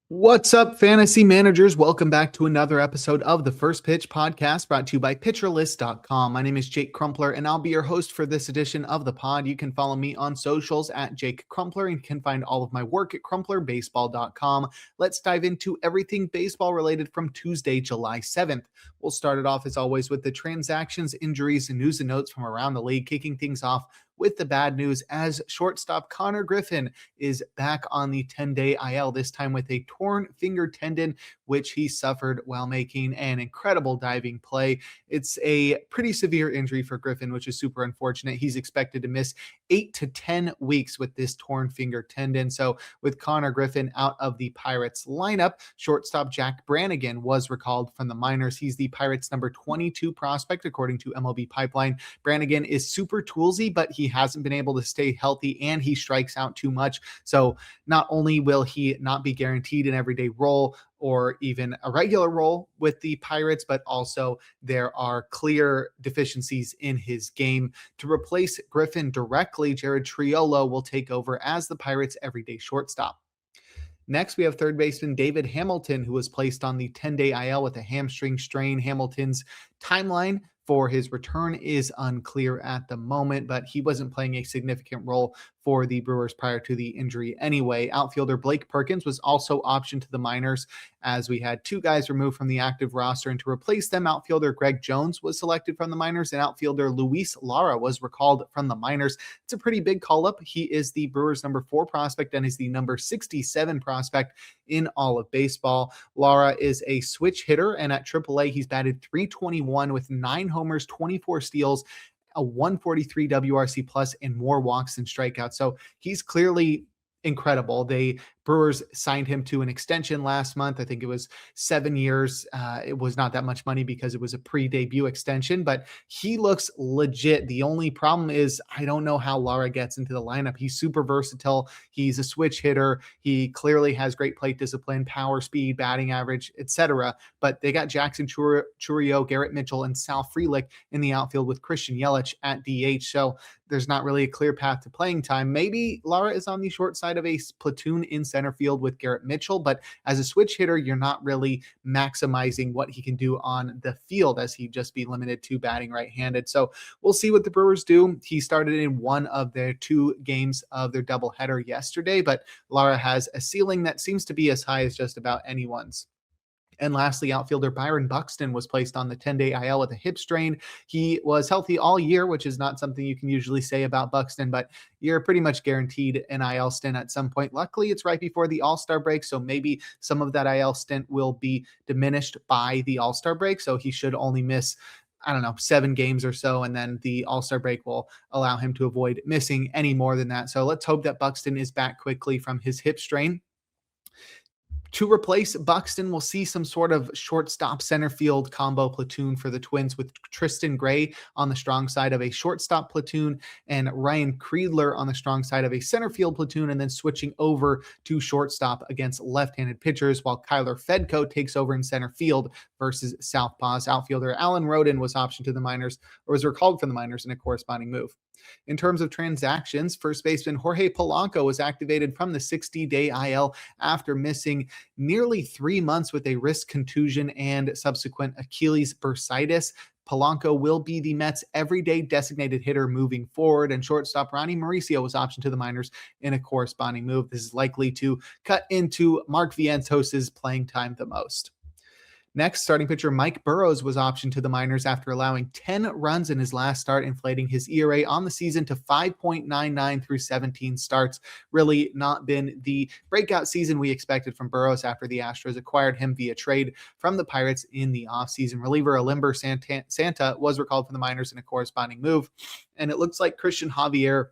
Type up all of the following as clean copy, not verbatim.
What's up, fantasy managers? Welcome back to another episode of the First Pitch Podcast brought to you by PitcherList.com. My name is Jake Crumpler, and I'll be your host for this edition of the pod. You can follow me on socials at Jake Crumpler and can find all of my work at CrumplerBaseball.com. Let's dive into everything baseball related from Tuesday, July 7th. We'll start it off, as always, with the transactions, injuries, and news and notes from around the league, kicking things off with the bad news as shortstop Connor Griffin is back on the 10-day IL, this time with a torn finger tendon, which he suffered while making an incredible diving play. It's a pretty severe injury for Griffin, which is super unfortunate. He's expected to miss 8 to 10 weeks with this torn finger tendon. So with Connor Griffin out of the Pirates lineup, shortstop Jack Brannigan was recalled from the minors. He's the Pirates' number 22 prospect, according to MLB Pipeline. Brannigan is super toolsy, but he hasn't been able to stay healthy and he strikes out too much. So not only will he not be guaranteed an everyday role or even a regular role with the Pirates, but also there are clear deficiencies in his game. To replace Griffin directly, Jared Triolo will take over as the Pirates' everyday shortstop. Next, we have third baseman David Hamilton, who was placed on the 10-day IL with a hamstring strain. Hamilton's timeline for his return is unclear at the moment, but he wasn't playing a significant role for the Brewers prior to the injury anyway. Outfielder Blake Perkins was also optioned to the minors, as we had two guys removed from the active roster, and to replace them, outfielder Greg Jones was selected from the minors, and outfielder Luis Lara was recalled from the minors. It's a pretty big call-up. He is the Brewers' number 4 prospect and is the number 67 prospect in all of baseball. Lara is a switch hitter, and at AAA, he's batted .321 with 9 homers, 24 steals, a 143 WRC plus, and more walks than strikeouts. So he's clearly incredible. The Brewers signed him to an extension last month. I think it was 7 years. It was not that much money because it was a pre-debut extension, but he looks legit. The only problem is I don't know how Lara gets into the lineup. He's super versatile. He's a switch hitter. He clearly has great plate discipline, power, speed, batting average, etc. But they got Jackson Chourio, Garrett Mitchell, and Sal Frelick in the outfield with Christian Yelich at DH. So there's not really a clear path to playing time. Maybe Lara is on the short side of a platoon in center field with Garrett Mitchell, but as a switch hitter, you're not really maximizing what he can do on the field, as he'd just be limited to batting right-handed. So we'll see what the Brewers do. He started in one of their 2 games of their doubleheader yesterday, but Lara has a ceiling that seems to be as high as just about anyone's. And lastly, outfielder Byron Buxton was placed on the 10-day IL with a hip strain. He was healthy all year, which is not something you can usually say about Buxton, but you're pretty much guaranteed an IL stint at some point. Luckily, it's right before the All-Star break, so maybe some of that IL stint will be diminished by the All-Star break, so he should only miss 7 games or so, and then the All-Star break will allow him to avoid missing any more than that. So let's hope that Buxton is back quickly from his hip strain. To replace Buxton, we'll see some sort of shortstop center field combo platoon for the Twins, with Tristan Gray on the strong side of a shortstop platoon and Ryan Kreidler on the strong side of a center field platoon, and then switching over to shortstop against left-handed pitchers, while Kyler Fedko takes over in center field versus southpaws. Outfielder Alan Roden was optioned to the minors, or was recalled from the minors in a corresponding move. In terms of transactions, first baseman Jorge Polanco was activated from the 60-day IL after missing nearly 3 months with a wrist contusion and subsequent Achilles bursitis. Polanco will be the Mets' everyday designated hitter moving forward, and shortstop Ronnie Mauricio was optioned to the minors in a corresponding move. This is likely to cut into Mark Vientos' playing time the most. Next, starting pitcher Mike Burrows was optioned to the minors after allowing 10 runs in his last start, inflating his ERA on the season to 5.99 through 17 starts. Really not been the breakout season we expected from Burrows after the Astros acquired him via trade from the Pirates in the offseason. Reliever Alimber Santa was recalled from the minors in a corresponding move, and it looks like Christian Javier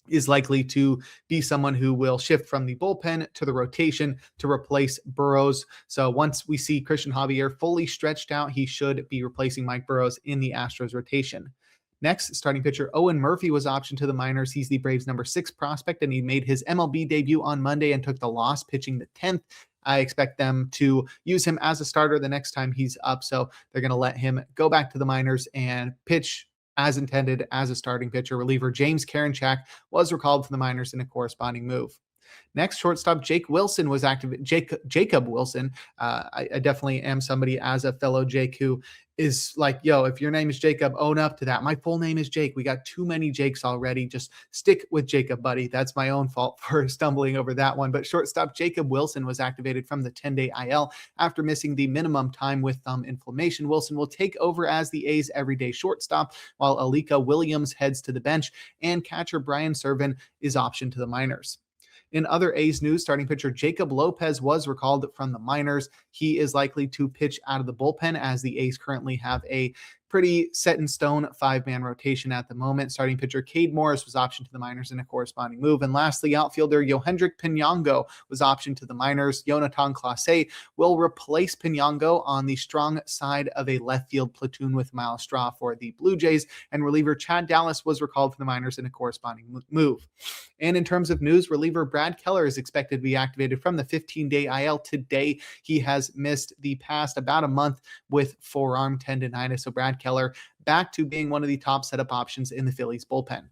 is likely to be someone who will shift from the bullpen to the rotation to replace Burrows. So once we see Christian Javier fully stretched out, he should be replacing Mike Burrows in the Astros rotation. Next, starting pitcher Owen Murphy was optioned to the minors. He's the Braves' number 6 prospect, and he made his MLB debut on Monday and took the loss, pitching the 10th. I expect them to use him as a starter the next time he's up, so they're going to let him go back to the minors and pitch as intended as a starting pitcher. Reliever James Karinchak was recalled from the minors in a corresponding move. Next, shortstop Jake Wilson was active. Jacob Wilson. I definitely am somebody as a fellow Jake who is like, yo, if your name is Jacob, own up to that. My full name is Jake. We got too many Jakes already. Just stick with Jacob, buddy. That's my own fault for stumbling over that one. But shortstop Jacob Wilson was activated from the 10-day IL after missing the minimum time with thumb inflammation. Wilson will take over as the A's everyday shortstop, while Alika Williams heads to the bench and catcher Brian Serven is optioned to the minors. In other A's news, starting pitcher Jacob Lopez was recalled from the minors. He is likely to pitch out of the bullpen as the A's currently have a pretty set in stone 5-man rotation at the moment. Starting pitcher Cade Morris was optioned to the minors in a corresponding move. And lastly, outfielder Yohendrick Pinango was optioned to the minors. Jonathan Clase will replace Pinango on the strong side of a left field platoon with Miles Straw for the Blue Jays. And reliever Chad Dallas was recalled from the minors in a corresponding move. And in terms of news, reliever Brad Keller is expected to be activated from the 15-day IL today. He has missed the past about a month with forearm tendonitis. So Brad Keller back to being one of the top setup options in the Phillies bullpen.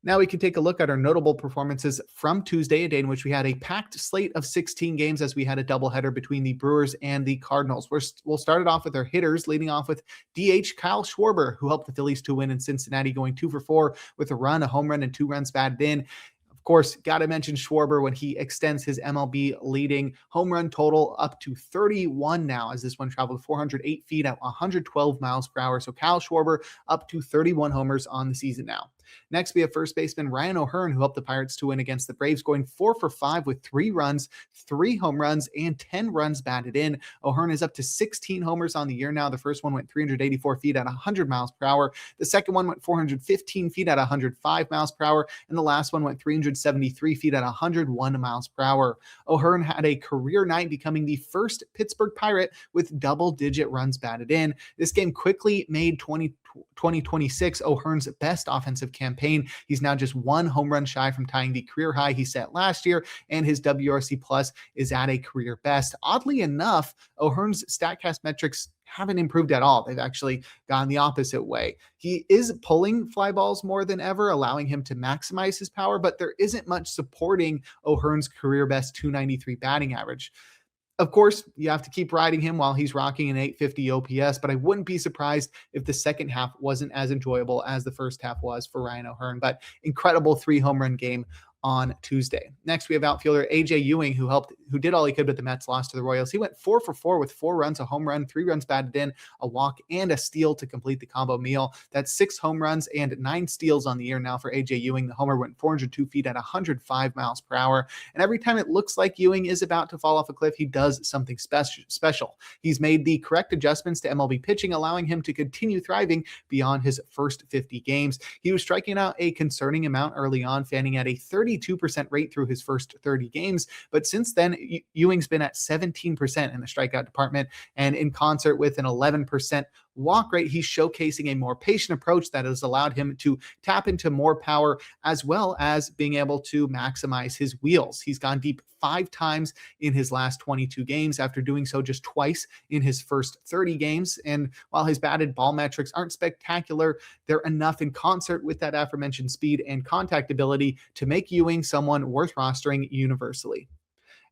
Now we can take a look at our notable performances from Tuesday, a day in which we had a packed slate of 16 games as we had a doubleheader between the Brewers and the Cardinals. We'll start it off with our hitters, leading off with DH Kyle Schwarber, who helped the Phillies to win in Cincinnati, going 2 for 4 with a run, a home run, and 2 runs batted in. Of course, got to mention Schwarber when he extends his MLB leading home run total up to 31 now, as this one traveled 408 feet at 112 miles per hour. So Kyle Schwarber up to 31 homers on the season now. Next, we have first baseman Ryan O'Hearn, who helped the Pirates to win against the Braves, going 4 for 5 with 3 runs, 3 home runs, and 10 runs batted in. O'Hearn is up to 16 homers on the year now. The first one went 384 feet at 100 miles per hour. The second one went 415 feet at 105 miles per hour. And the last one went 373 feet at 101 miles per hour. O'Hearn had a career night, becoming the first Pittsburgh Pirate with double-digit runs batted in. This game quickly made 2026 O'Hearn's best offensive campaign. He's now just 1 home run shy from tying the career high he set last year, and his WRC plus is at a career best. Oddly enough, O'Hearn's StatCast metrics haven't improved at all. They've actually gone the opposite way. He is pulling fly balls more than ever, allowing him to maximize his power, but there isn't much supporting O'Hearn's career best 293 batting average. Of course, you have to keep riding him while he's rocking an 850 OPS, but I wouldn't be surprised if the second half wasn't as enjoyable as the first half was for Ryan O'Hearn. But incredible 3 home run game on Tuesday. Next, we have outfielder AJ Ewing, who did all he could, but the Mets lost to the Royals. He went 4 for 4 with 4 runs, a home run, 3 runs batted in, a walk, and a steal to complete the combo meal. That's 6 home runs and 9 steals on the year now for AJ Ewing. The homer went 402 feet at 105 miles per hour. And every time it looks like Ewing is about to fall off a cliff, he does something special. He's made the correct adjustments to MLB pitching, allowing him to continue thriving beyond his first 50 games. He was striking out a concerning amount early on, fanning at a 32% rate through his first 30 games. But since then, Ewing's been at 17% in the strikeout department, and in concert with an 11% walk rate, he's showcasing a more patient approach that has allowed him to tap into more power, as well as being able to maximize his wheels. He's gone deep 5 times in his last 22 games after doing so just twice in his first 30 games. And while his batted ball metrics aren't spectacular, they're enough in concert with that aforementioned speed and contact ability to make Ewing someone worth rostering universally.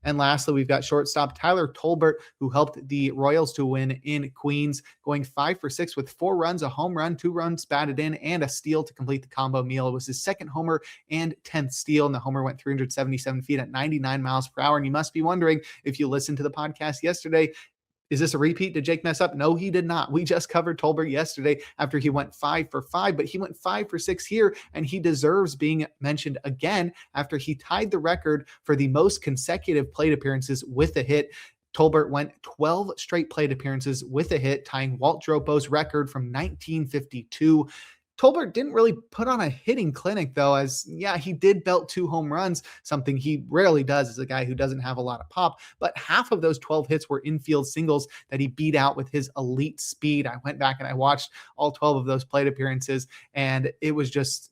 And lastly, we've got shortstop Tyler Tolbert, who helped the Royals to win in Queens, going 5 for 6 with 4 runs, a home run, 2 runs batted in, and a steal to complete the combo meal. It was his second homer and 10th steal, and the homer went 377 feet at 99 miles per hour. And you must be wondering, if you listened to the podcast yesterday, is this a repeat? Did Jake mess up? No, he did not. We just covered Tolbert yesterday after he went 5 for 5, but he went 5 for 6 here, and he deserves being mentioned again after he tied the record for the most consecutive plate appearances with a hit. Tolbert went 12 straight plate appearances with a hit, tying Walt Dropo's record from 1952. Tolbert didn't really put on a hitting clinic, though, as, yeah, he did belt 2 home runs, something he rarely does as a guy who doesn't have a lot of pop, but half of those 12 hits were infield singles that he beat out with his elite speed. I went back and I watched all 12 of those plate appearances, and it was just,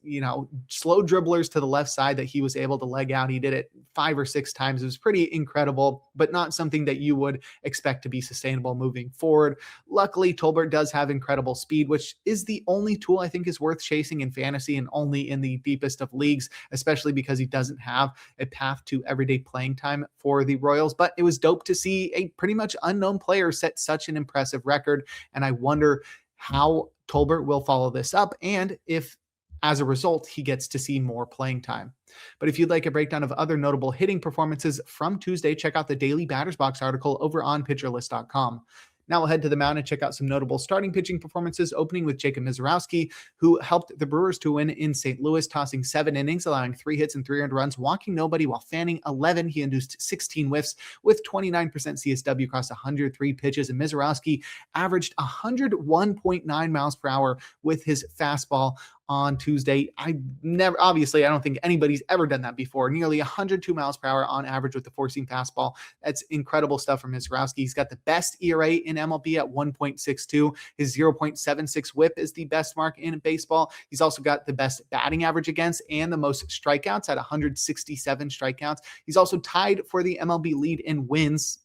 slow dribblers to the left side that he was able to leg out. He did it 5 or 6 times. It was pretty incredible, but not something that you would expect to be sustainable moving forward. Luckily, Tolbert does have incredible speed, which is the only tool I think his is worth chasing in fantasy and only in the deepest of leagues, especially because he doesn't have a path to everyday playing time for the Royals. But it was dope to see a pretty much unknown player set such an impressive record. And I wonder how Tolbert will follow this up and if as a result, he gets to see more playing time. But if you'd like a breakdown of other notable hitting performances from Tuesday, check out the Daily Batters Box article over on PitcherList.com. Now we'll head to the mound and check out some notable starting pitching performances, opening with Jacob Misiorowski, who helped the Brewers to win in St. Louis, tossing 7 innings, allowing 3 hits and 3 earned runs, walking nobody while fanning 11. He induced 16 whiffs with 29% CSW across 103 pitches, and Misiorowski averaged 101.9 miles per hour with his fastball on Tuesday. I don't think anybody's ever done that before. Nearly 102 miles per hour on average with the four-seam fastball. That's incredible stuff from Misiorowski. He's got the best ERA in MLB at 1.62. His 0.76 whip is the best mark in baseball. He's also got the best batting average against and the most strikeouts at 167 strikeouts. He's also tied for the MLB lead in wins,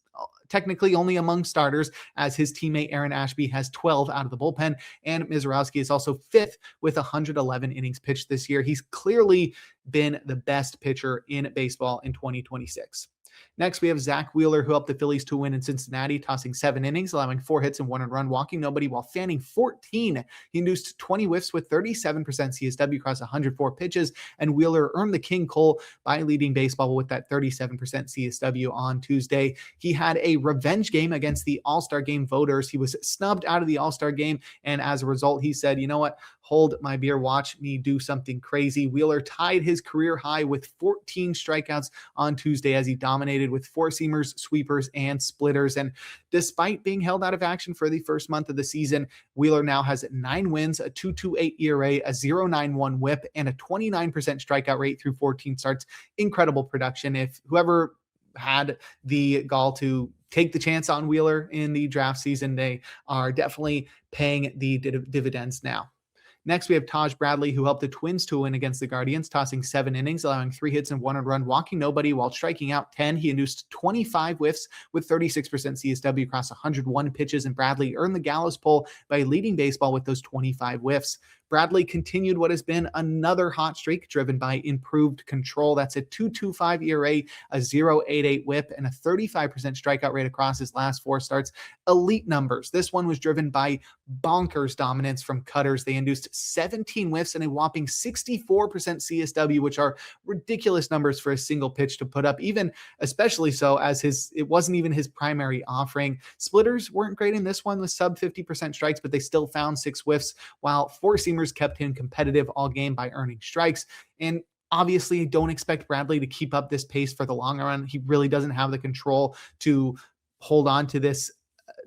technically only among starters, as his teammate Aaron Ashby has 12 out of the bullpen, and Misiorowski is also 5th with 111 innings pitched this year. He's clearly been the best pitcher in baseball in 2026. Next, we have Zach Wheeler, who helped the Phillies to win in Cincinnati, tossing 7 innings, allowing 4 hits and 1 earned run, walking nobody while fanning 14. He induced 20 whiffs with 37% CSW across 104 pitches, and Wheeler earned the King Cole by leading baseball with that 37% CSW on Tuesday. He had a revenge game against the All-Star Game voters. He was snubbed out of the All-Star Game, and as a result, he said, you know what, hold my beer, watch me do something crazy. Wheeler tied his career high with 14 strikeouts on Tuesday as he dominated with four-seamers, sweepers, and splitters. And despite being held out of action for the first month of the season, Wheeler now has 9 wins, a 2.28 ERA, a 0.91 whip, and a 29% strikeout rate through 14 starts. Incredible production. If whoever had the gall to take the chance on Wheeler in the draft season, they are definitely paying the dividends now. Next, we have Taj Bradley, who helped the Twins to win against the Guardians, tossing 7 innings, allowing 3 hits and 1 earned run, walking nobody while striking out 10. He induced 25 whiffs with 36% CSW across 101 pitches, and Bradley earned the Gallows pole by leading baseball with those 25 whiffs. Bradley continued what has been another hot streak driven by improved control. That's a 2.25 ERA, a 0.88 whip, and a 35% strikeout rate across his last 4 starts. Elite numbers. This one was driven by bonkers dominance from cutters. They induced 17 whiffs and a whopping 64% CSW, which are ridiculous numbers for a single pitch to put up, even especially so as it wasn't even his primary offering. Splitters weren't great in this one with sub 50% strikes, but they still found 6 whiffs, while four-seamers kept him competitive all game by earning strikes. And obviously, don't expect Bradley to keep up this pace for the long run. He really doesn't have the control to hold on to this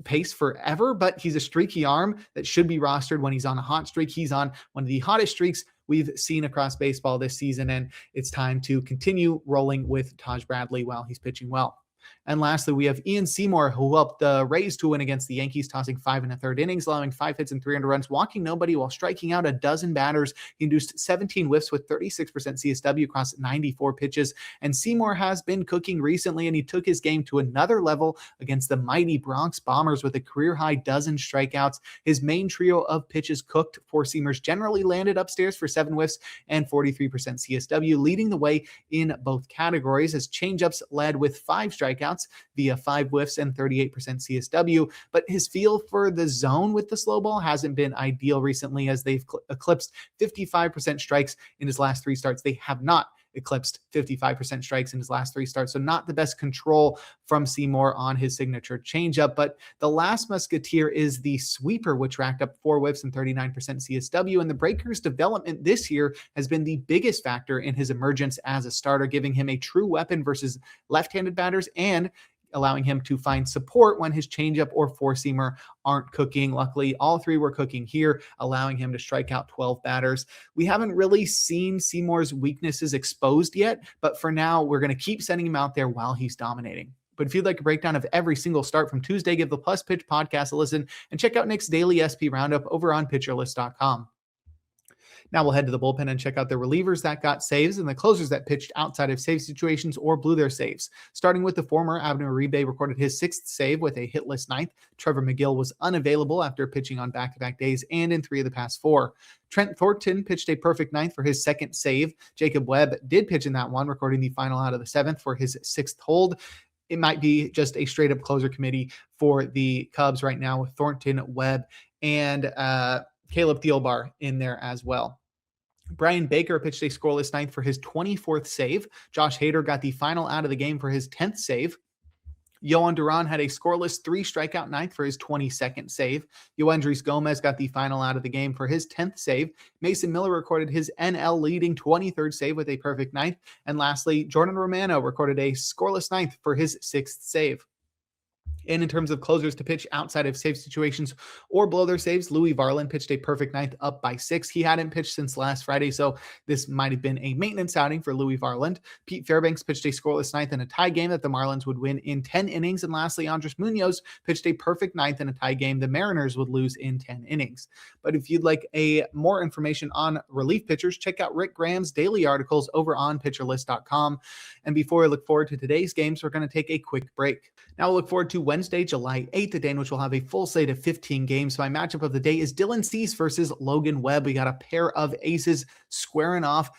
pace forever, but he's a streaky arm that should be rostered when he's on a hot streak. He's on one of the hottest streaks we've seen across baseball this season, and it's time to continue rolling with Taj Bradley while he's pitching well. And lastly, we have Ian Seymour, who helped the Rays to win against the Yankees, tossing 5 1/3 innings, allowing 5 hits and 3 earned runs, walking nobody while striking out a dozen batters. He induced 17 whiffs with 36% CSW across 94 pitches. And Seymour has been cooking recently, and he took his game to another level against the mighty Bronx Bombers with a career-high dozen strikeouts. His main trio of pitches cooked, four-seamers generally landed upstairs for 7 whiffs and 43% CSW, leading the way in both categories, as changeups led with 5 strikeouts via 5 whiffs and 38% CSW. But his feel for the zone with the slow ball hasn't been ideal recently, as they've eclipsed 55% strikes in his last 3 starts. They have not eclipsed 55% strikes in his last 3 starts. So not the best control from Seymour on his signature changeup. But the last musketeer is the sweeper, which racked up 4 whiffs and 39% CSW. And the breaker's development this year has been the biggest factor in his emergence as a starter, giving him a true weapon versus left-handed batters and allowing him to find support when his changeup or four-seamer aren't cooking. Luckily, all 3 were cooking here, allowing him to strike out 12 batters. We haven't really seen Seymour's weaknesses exposed yet, but for now, we're going to keep sending him out there while he's dominating. But if you'd like a breakdown of every single start from Tuesday, give the Plus Pitch podcast a listen and check out Nick's daily SP roundup over on PitcherList.com. Now we'll head to the bullpen and check out the relievers that got saves and the closers that pitched outside of save situations or blew their saves. Starting with the former, Abner Uribe recorded his sixth save with a hitless ninth. Trevor McGill was unavailable after pitching on back-to-back days and in 3 of the past 4. Trent Thornton pitched a perfect ninth for his second save. Jacob Webb did pitch in that one, recording the final out of the 7th for his 6th hold. It might be just a straight-up closer committee for the Cubs right now with Thornton, Webb, and Caleb Thielbar in there as well. Brian Baker pitched a scoreless ninth for his 24th save. Josh Hader got the final out of the game for his 10th save. Yohan Duran had a scoreless 3-strikeout ninth for his 22nd save. Yoendrys Gomez got the final out of the game for his 10th save. Mason Miller recorded his NL leading 23rd save with a perfect ninth. And lastly, Jordan Romano recorded a scoreless ninth for his 6th save. And in terms of closers to pitch outside of save situations or blow their saves, Louis Varland pitched a perfect ninth up by 6. He hadn't pitched since last Friday, so this might have been a maintenance outing for Louis Varland. Pete Fairbanks pitched a scoreless ninth in a tie game that the Marlins would win in 10 innings. And lastly, Andres Munoz pitched a perfect ninth in a tie game the Mariners would lose in 10 innings. But if you'd like more information on relief pitchers, check out Rick Graham's daily articles over on pitcherlist.com. And before we look forward to today's games, we're going to take a quick break. Now we'll look forward to Wednesday, July 8th, a day in which we'll have a full slate of 15 games. My matchup of the day is Dylan Cease versus Logan Webb. We got a pair of aces squaring off.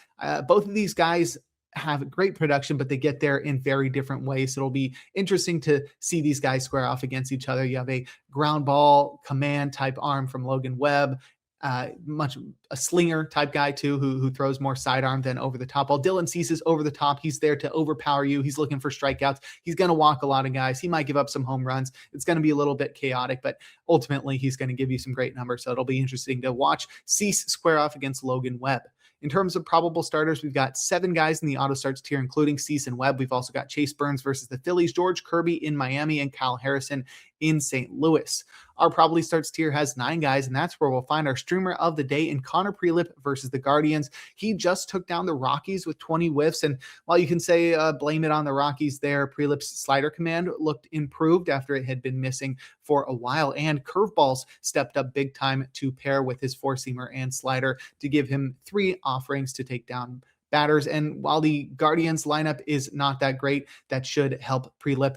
Both of these guys have great production, but they get there in very different ways. So it'll be interesting to see these guys square off against each other. You have a ground ball command type arm from Logan Webb. Much a slinger type guy too, who throws more sidearm than over the top. While Dylan Cease is over the top, he's there to overpower you. He's looking for strikeouts. He's going to walk a lot of guys. He might give up some home runs. It's going to be a little bit chaotic, but ultimately he's going to give you some great numbers. So it'll be interesting to watch Cease square off against Logan Webb. In terms of probable starters, we've got 7 guys in the auto starts tier, including Cease and Webb. We've also got Chase Burns versus the Phillies, George Kirby in Miami, and Kyle Harrison in St. Louis. Our probably starts tier has 9 guys, and that's where we'll find our streamer of the day in Connor Prelip versus the Guardians. He just took down the Rockies with 20 whiffs, and while you can say blame it on the Rockies there, Prelip's slider command looked improved after it had been missing for a while, and curveballs stepped up big time to pair with his four-seamer and slider to give him 3 offerings to take down batters. And while the Guardians lineup is not that great, that should help Prelip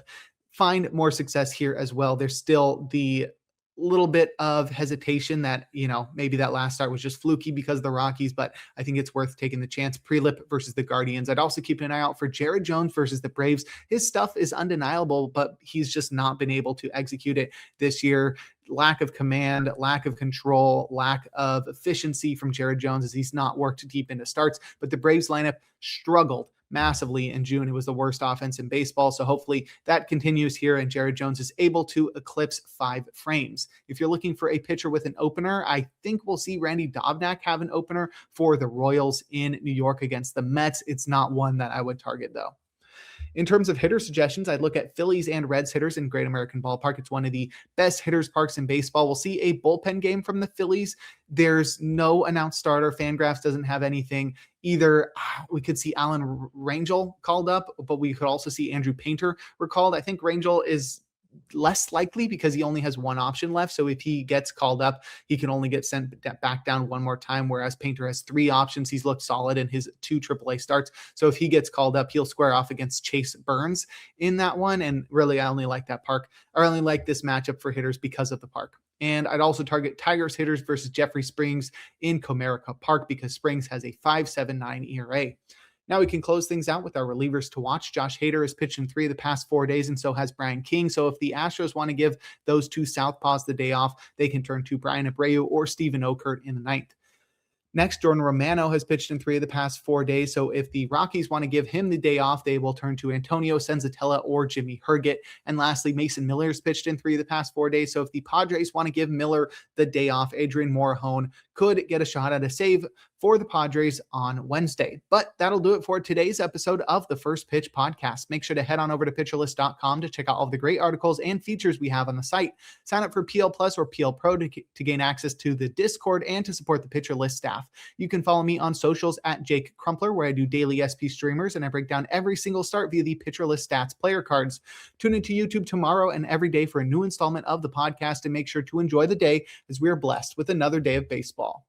find more success here as well. There's still the little bit of hesitation that, maybe that last start was just fluky because of the Rockies, but I think it's worth taking the chance. Prelip versus the Guardians. I'd also keep an eye out for Jared Jones versus the Braves. His stuff is undeniable, but he's just not been able to execute it this year. Lack of command, lack of control, lack of efficiency from Jared Jones as he's not worked deep into starts, but the Braves lineup struggled massively in June. It was the worst offense in baseball. So hopefully that continues here and Jared Jones is able to eclipse 5 frames. If you're looking for a pitcher with an opener, I think we'll see Randy Dobnak have an opener for the Royals in New York against the Mets. It's not one that I would target though. In terms of hitter suggestions, I'd look at Phillies and Reds hitters in Great American Ballpark. It's one of the best hitters parks in baseball. We'll see a bullpen game from the Phillies. There's no announced starter. Fangraphs doesn't have anything. Either we could see Alan Rangel called up, but we could also see Andrew Painter recalled. I think Rangel is less likely because he only has one option left. So if he gets called up, he can only get sent back down one more time, whereas Painter has 3 options. He's looked solid in his 2 AAA starts. So if he gets called up, he'll square off against Chase Burns in that one. And really, I only like this matchup for hitters because of the park. And I'd also target Tigers hitters versus Jeffrey Springs in Comerica Park because Springs has a 5.79 ERA. Now we can close things out with our relievers to watch. Josh Hader has pitched in 3 of the past 4 days, and so has Brian King. So if the Astros want to give those 2 southpaws the day off, they can turn to Brian Abreu or Steven Okert in the 9th. Next, Jordan Romano has pitched in 3 of the past 4 days. So if the Rockies want to give him the day off, they will turn to Antonio Senzatella or Jimmy Herget. And lastly, Mason Miller has pitched in 3 of the past 4 days. So if the Padres want to give Miller the day off, Adrian Morejon could get a shot at a save for the Padres on Wednesday. But that'll do it for today's episode of the First Pitch Podcast. Make sure to head on over to pitcherlist.com to check out all the great articles and features we have on the site. Sign up for PL Plus or PL Pro to gain access to the Discord and to support the Pitcher List staff. You can follow me on socials at Jake Crumpler, where I do daily SP streamers and I break down every single start via the Pitcher List stats player cards. Tune into YouTube tomorrow and every day for a new installment of the podcast, and make sure to enjoy the day as we are blessed with another day of baseball.